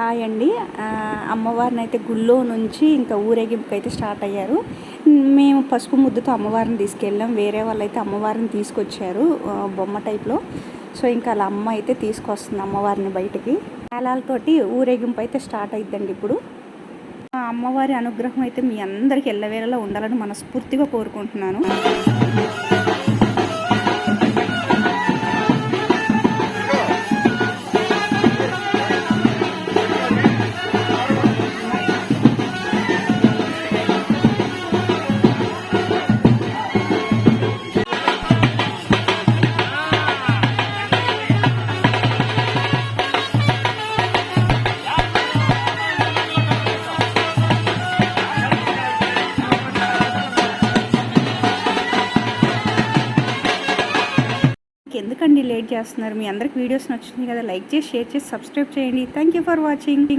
Hi అండి. అమ్మవారిని అయితే గుళ్ళో నుంచి ఇంకా ఊరేగింపుకి అయితే స్టార్ట్ అయ్యారు. మేము పసుపు ముద్దతో అమ్మవారిని తీసుకెళ్ళాం. వేరే వాళ్ళైతే అమ్మవారిని తీసుకొచ్చారు బొమ్మ టైప్లో. సో ఇంకా అలా అమ్మ అయితే తీసుకొస్తుంది అమ్మవారిని బయటికి. మేళాలతోటి ఊరేగింపు అయితే స్టార్ట్ అయిద్దండి ఇప్పుడు. అమ్మవారి అనుగ్రహం అయితే మీ అందరికీ ఎల్లవేళలా ఉండాలని మనస్ఫూర్తిగా కోరుకుంటున్నాను. ఎందుకండి లేట్ చేస్తున్నారు? మీ అందరికి వీడియోస్ నచ్చుతుంది కదా, లైక్ చేసి షేర్ చేసి సబ్స్క్రైబ్ చేయండి. Thank you for watching.